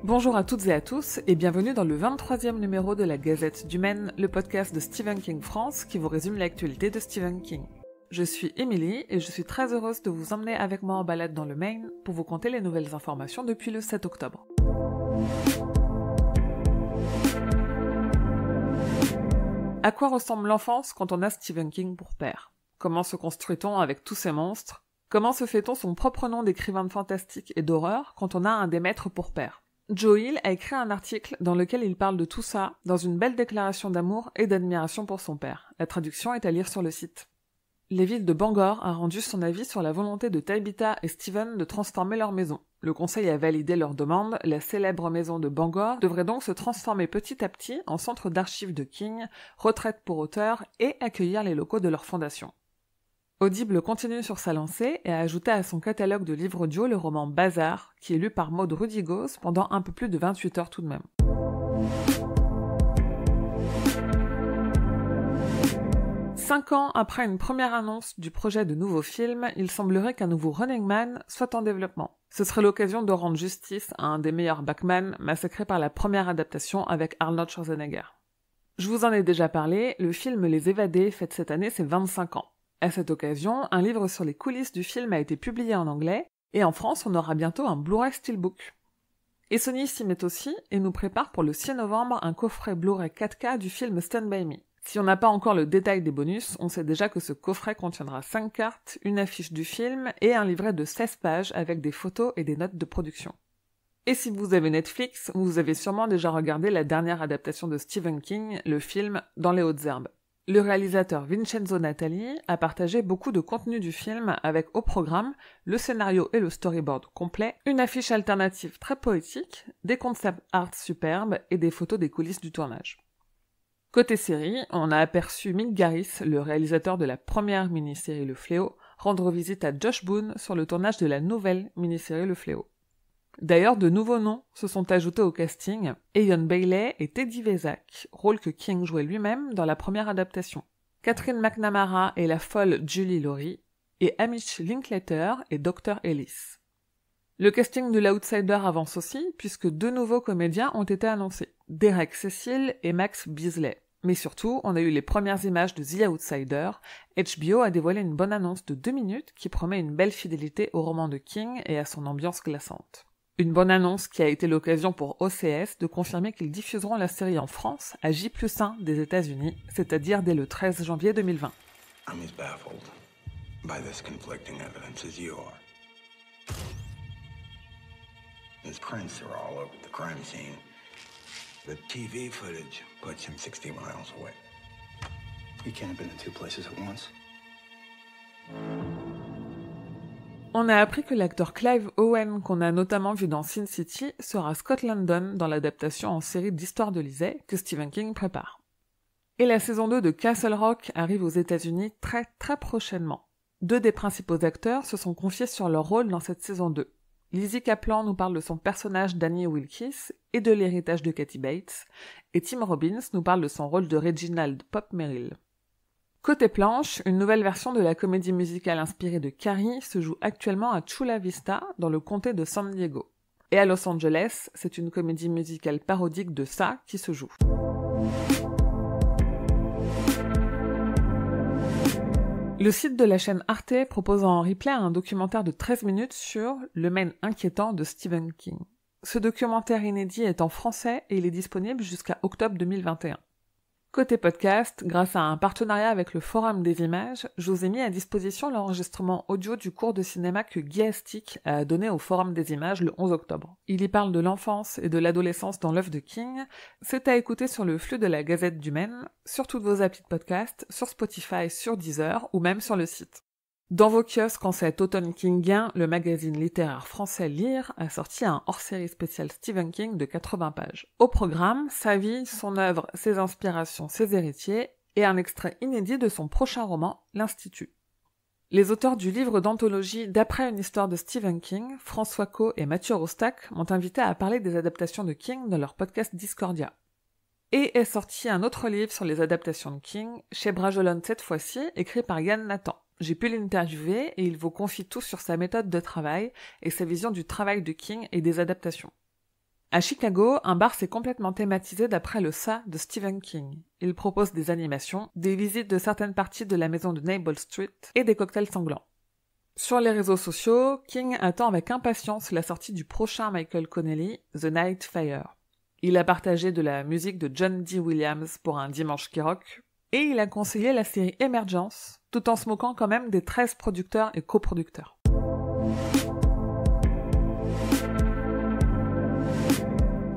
Bonjour à toutes et à tous et bienvenue dans le 23e numéro de la Gazette du Maine, le podcast de Stephen King France qui vous résume l'actualité de Stephen King. Je suis Emily et je suis très heureuse de vous emmener avec moi en balade dans le Maine pour vous conter les nouvelles informations depuis le 7 octobre. À quoi ressemble l'enfance quand on a Stephen King pour père? Comment se construit-on avec tous ces monstres? Comment se fait-on son propre nom d'écrivain de fantastique et d'horreur quand on a un des maîtres pour père? Joe Hill a écrit un article dans lequel il parle de tout ça, dans une belle déclaration d'amour et d'admiration pour son père. La traduction est à lire sur le site. L'évêque de Bangor a rendu son avis sur la volonté de Tabitha et Stephen de transformer leur maison. Le conseil a validé leur demande, la célèbre maison de Bangor devrait donc se transformer petit à petit en centre d'archives de King, retraite pour auteurs et accueillir les locaux de leur fondation. Audible continue sur sa lancée et a ajouté à son catalogue de livres audio le roman Bazar, qui est lu par Maud Rudigos pendant un peu plus de 28 heures tout de même. 5 ans après une première annonce du projet de nouveau film, il semblerait qu'un nouveau Running Man soit en développement. Ce serait l'occasion de rendre justice à un des meilleurs Batman massacré par la première adaptation avec Arnold Schwarzenegger. Je vous en ai déjà parlé, le film Les Évadés fête cette année ses 25 ans. À cette occasion, un livre sur les coulisses du film a été publié en anglais, et en France, on aura bientôt un Blu-ray Steelbook. Et Sony s'y met aussi, et nous prépare pour le 6 novembre un coffret Blu-ray 4K du film Stand By Me. Si on n'a pas encore le détail des bonus, on sait déjà que ce coffret contiendra 5 cartes, une affiche du film, et un livret de 16 pages avec des photos et des notes de production. Et si vous avez Netflix, vous avez sûrement déjà regardé la dernière adaptation de Stephen King, le film Dans les hautes herbes. Le réalisateur Vincenzo Natali a partagé beaucoup de contenu du film avec au programme le scénario et le storyboard complet, une affiche alternative très poétique, des concept art superbes et des photos des coulisses du tournage. Côté série, on a aperçu Mick Garris, le réalisateur de la première mini-série Le Fléau, rendre visite à Josh Boone sur le tournage de la nouvelle mini-série Le Fléau. D'ailleurs, de nouveaux noms se sont ajoutés au casting, Eion Bailey et Teddy Vezak, rôle que King jouait lui-même dans la première adaptation. Catherine McNamara et la folle Julie Laurie, et Hamish Linklater et Dr. Ellis. Le casting de l'Outsider avance aussi, puisque 2 nouveaux comédiens ont été annoncés, Derek Cecil et Max Beasley. Mais surtout, on a eu les premières images de The Outsider. HBO a dévoilé une bonne annonce de 2 minutes qui promet une belle fidélité au roman de King et à son ambiance glaçante. Une bonne annonce qui a été l'occasion pour OCS de confirmer qu'ils diffuseront la série en France à J+1 des États-Unis, c'est-à-dire dès le 13 janvier 2020. I'm as baffled by this conflicting evidence as you are. His prints are all over the crime scene. The TV footage puts him 60 miles away. He can't have been in 2 places at once. On a appris que l'acteur Clive Owen, qu'on a notamment vu dans Sin City, sera Scott London dans l'adaptation en série d'Histoire de Lisée que Stephen King prépare. Et la saison 2 de Castle Rock arrive aux États-Unis très prochainement. 2 des principaux acteurs se sont confiés sur leur rôle dans cette saison 2. Lizzie Kaplan nous parle de son personnage Danny Wilkes et de l'héritage de Kathy Bates, et Tim Robbins nous parle de son rôle de Reginald Pop Merrill. Côté planche, une nouvelle version de la comédie musicale inspirée de Carrie se joue actuellement à Chula Vista, dans le comté de San Diego. Et à Los Angeles, c'est une comédie musicale parodique de ça qui se joue. Le site de la chaîne Arte propose en replay un documentaire de 13 minutes sur Le Maine inquiétant de Stephen King. Ce documentaire inédit est en français et il est disponible jusqu'à octobre 2021. Côté podcast, grâce à un partenariat avec le Forum des Images, je vous ai mis à disposition l'enregistrement audio du cours de cinéma que Guy Astic a donné au Forum des Images le 11 octobre. Il y parle de l'enfance et de l'adolescence dans l'œuvre de King. C'est à écouter sur le flux de la Gazette du Maine, sur toutes vos applis de podcast, sur Spotify, sur Deezer ou même sur le site. Dans vos kiosques, en cet automne kingien, le magazine littéraire français Lire a sorti un hors-série spécial Stephen King de 80 pages. Au programme, sa vie, son œuvre, ses inspirations, ses héritiers, et un extrait inédit de son prochain roman, L'Institut. Les auteurs du livre d'anthologie D'après une histoire de Stephen King, François Caux et Mathieu Rostac, m'ont invité à parler des adaptations de King dans leur podcast Discordia. Et est sorti un autre livre sur les adaptations de King, chez Bragelonne cette fois-ci, écrit par Yann Nathan. J'ai pu l'interviewer et il vous confie tout sur sa méthode de travail et sa vision du travail de King et des adaptations. À Chicago, un bar s'est complètement thématisé d'après le Ça de Stephen King. Il propose des animations, des visites de certaines parties de la maison de Nabal Street et des cocktails sanglants. Sur les réseaux sociaux, King attend avec impatience la sortie du prochain Michael Connelly, The Night Fire. Il a partagé de la musique de John D. Williams pour un dimanche qui rock, et il a conseillé la série Emergence, tout en se moquant quand même des 13 producteurs et coproducteurs.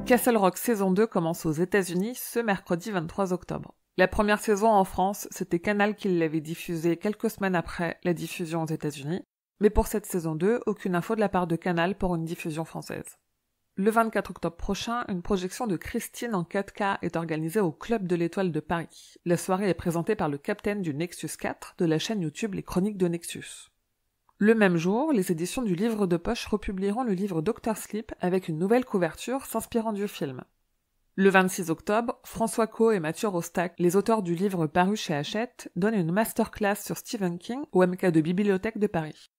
Castle Rock saison 2 commence aux États-Unis ce mercredi 23 octobre. La première saison en France, c'était Canal qui l'avait diffusée quelques semaines après la diffusion aux États-Unis, mais pour cette saison 2, aucune info de la part de Canal pour une diffusion française. Le 24 octobre prochain, une projection de Christine en 4K est organisée au Club de l'Étoile de Paris. La soirée est présentée par le capitaine du Nexus 4 de la chaîne YouTube Les Chroniques de Nexus. Le même jour, les éditions du Livre de Poche republieront le livre Dr Sleep avec une nouvelle couverture s'inspirant du film. Le 26 octobre, François Caux et Mathieu Rostac, les auteurs du livre paru chez Hachette, donnent une masterclass sur Stephen King au MK de Bibliothèque de Paris.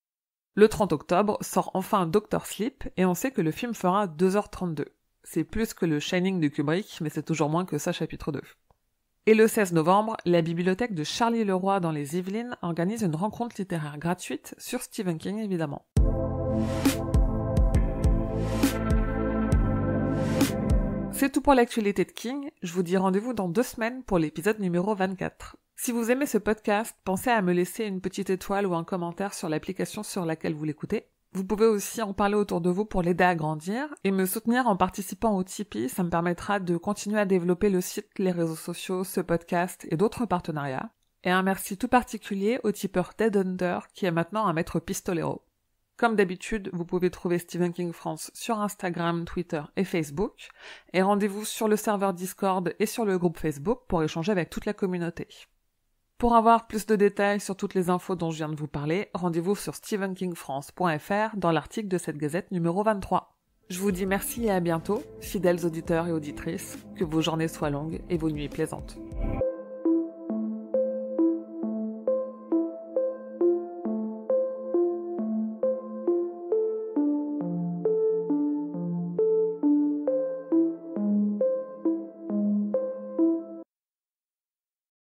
Le 30 octobre sort enfin Dr Sleep et on sait que le film fera 2h32. C'est plus que le Shining de Kubrick, mais c'est toujours moins que ça chapitre 2. Et le 16 novembre, la bibliothèque de Charlie Leroy dans les Yvelines organise une rencontre littéraire gratuite sur Stephen King évidemment. C'est tout pour l'actualité de King, je vous dis rendez-vous dans 2 semaines pour l'épisode numéro 24. Si vous aimez ce podcast, pensez à me laisser une petite étoile ou un commentaire sur l'application sur laquelle vous l'écoutez. Vous pouvez aussi en parler autour de vous pour l'aider à grandir et me soutenir en participant au Tipeee, ça me permettra de continuer à développer le site, les réseaux sociaux, ce podcast et d'autres partenariats. Et un merci tout particulier au tipeur Dead Hunter qui est maintenant un maître pistolero. Comme d'habitude, vous pouvez trouver Stephen King France sur Instagram, Twitter et Facebook, et rendez-vous sur le serveur Discord et sur le groupe Facebook pour échanger avec toute la communauté. Pour avoir plus de détails sur toutes les infos dont je viens de vous parler, rendez-vous sur stephenkingfrance.fr dans l'article de cette gazette numéro 23. Je vous dis merci et à bientôt, fidèles auditeurs et auditrices, que vos journées soient longues et vos nuits plaisantes.